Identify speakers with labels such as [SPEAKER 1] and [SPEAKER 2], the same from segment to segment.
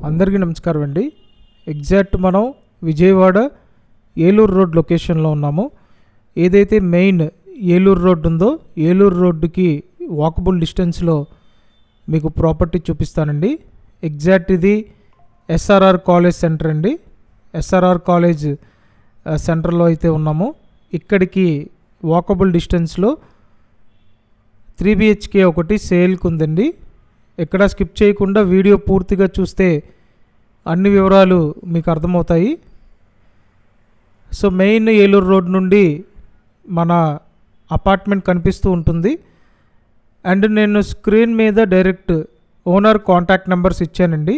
[SPEAKER 1] అందరికీ నమస్కారం అండి. ఎగ్జాక్ట్ మనం విజయవాడ ఏలూరు రోడ్ లొకేషన్లో ఉన్నాము. ఏదైతే మెయిన్ ఏలూరు రోడ్ ఉందో ఏలూరు రోడ్డుకి వాకబుల్ డిస్టెన్స్లో మీకు ప్రాపర్టీ చూపిస్తానండి. ఎగ్జాక్ట్ ఇది ఎస్ఆర్ఆర్ కాలేజ్ సెంటర్ అండి. ఎస్ఆర్ఆర్ కాలేజ్ సెంటర్లో అయితే ఉన్నాము. ఇక్కడికి వాకబుల్ డిస్టెన్స్లో 3 BHK ఒకటి సేల్కి ఉందండి. ఎక్కడ స్కిప్ చేయకుండా వీడియో పూర్తిగా చూస్తే అన్ని వివరాలు మీకు అర్థమవుతాయి. సో మెయిన్ ఏలూరు రోడ్ నుండి మన అపార్ట్మెంట్ కనిపిస్తూ ఉంటుంది. అండ్ నేను స్క్రీన్ మీద డైరెక్ట్ ఓనర్ కాంటాక్ట్ నెంబర్స్ ఇచ్చానండి.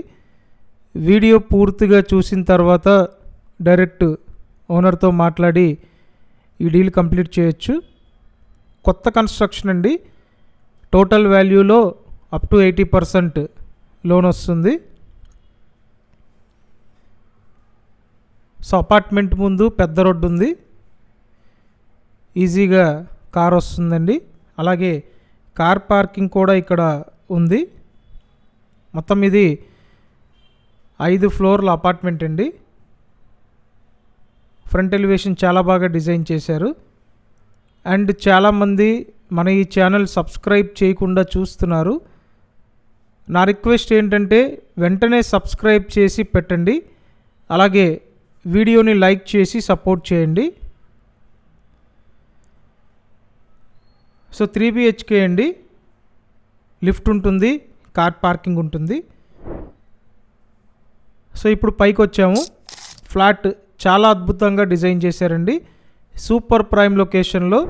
[SPEAKER 1] వీడియో పూర్తిగా చూసిన తర్వాత డైరెక్ట్ ఓనర్తో మాట్లాడి ఈ డీల్ కంప్లీట్ చేయొచ్చు. కొత్త కన్స్ట్రక్షన్ అండి. టోటల్ వాల్యూలో అప్ టు 80% లోన్ వస్తుంది. సో అపార్ట్మెంట్ ముందు పెద్ద రోడ్డు ఉంది, ఈజీగా కార్ వస్తుందండి. అలాగే కార్ పార్కింగ్ కూడా ఇక్కడ ఉంది. మొత్తం ఇది 5 ఫ్లోర్ల అపార్ట్మెంట్ అండి. ఫ్రంట్ ఎలివేషన్ చాలా బాగా డిజైన్ చేశారు. అండ్ చాలామంది మన ఈ ఛానల్ సబ్స్క్రైబ్ చేయకుండా చూస్తున్నారు. నా రిక్వెస్ట్ ఏంటంటే వెంటనే సబ్స్క్రైబ్ చేసి పెట్టండి. అలాగే వీడియోని లైక్ చేసి సపోర్ట్ చేయండి. సో 3 BHK అండి. లిఫ్ట్ ఉంటుంది, కార్ పార్కింగ్ ఉంటుంది. సో ఇప్పుడు పైకి వచ్చాము. ఫ్లాట్ చాలా అద్భుతంగా డిజైన్ చేశారండి. సూపర్ ప్రైమ్ లొకేషన్లో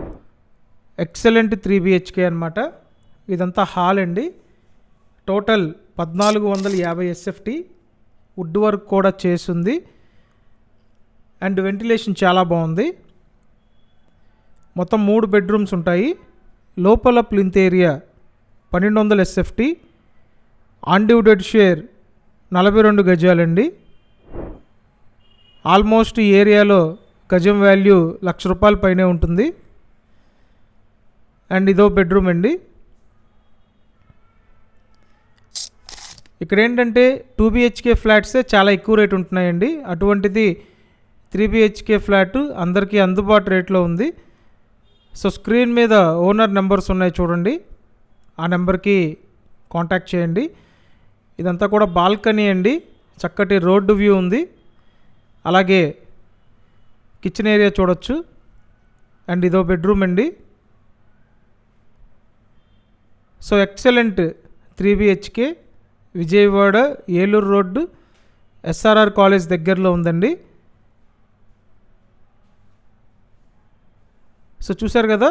[SPEAKER 1] ఎక్సలెంట్ 3 BHK అనమాట. ఇదంతా హాల్ అండి. Total 1450 SFT. వుడ్ వర్క్ కూడా చేసింది. అండ్ వెంటిలేషన్ చాలా బాగుంది. మొత్తం 3 బెడ్రూమ్స్ ఉంటాయి. లోపల plinth area 1200 SFT. Undivided share 42 గజాలండి. ఆల్మోస్ట్ ఈ ఏరియాలో గజం వాల్యూ ₹1,00,000 పైనే ఉంటుంది. అండ్ ఇదో బెడ్రూమ్ అండి. ఇక్కడ ఏంటంటే 2 BHK ఫ్లాట్సే చాలా ఎక్కువ రేటు ఉంటున్నాయండి. అటువంటిది 3 BHK ఫ్లాట్ అందరికీ అందుబాటు రేట్లో ఉంది. సో స్క్రీన్ మీద ఓనర్ నెంబర్స్ ఉన్నాయి చూడండి, ఆ నెంబర్కి కాంటాక్ట్ చేయండి. ఇదంతా కూడా బాల్కనీ అండి. చక్కటి రోడ్డు వ్యూ ఉంది. అలాగే కిచెన్ ఏరియా చూడొచ్చు. అండ్ ఇదో బెడ్రూమ్ అండి. So excellent 3 BHK Vijayawada Eluru road SRR college దగ్గరలో ఉందండి. సో చూశారు కదా.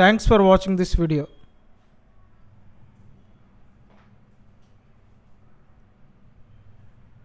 [SPEAKER 1] Thanks for watching this video.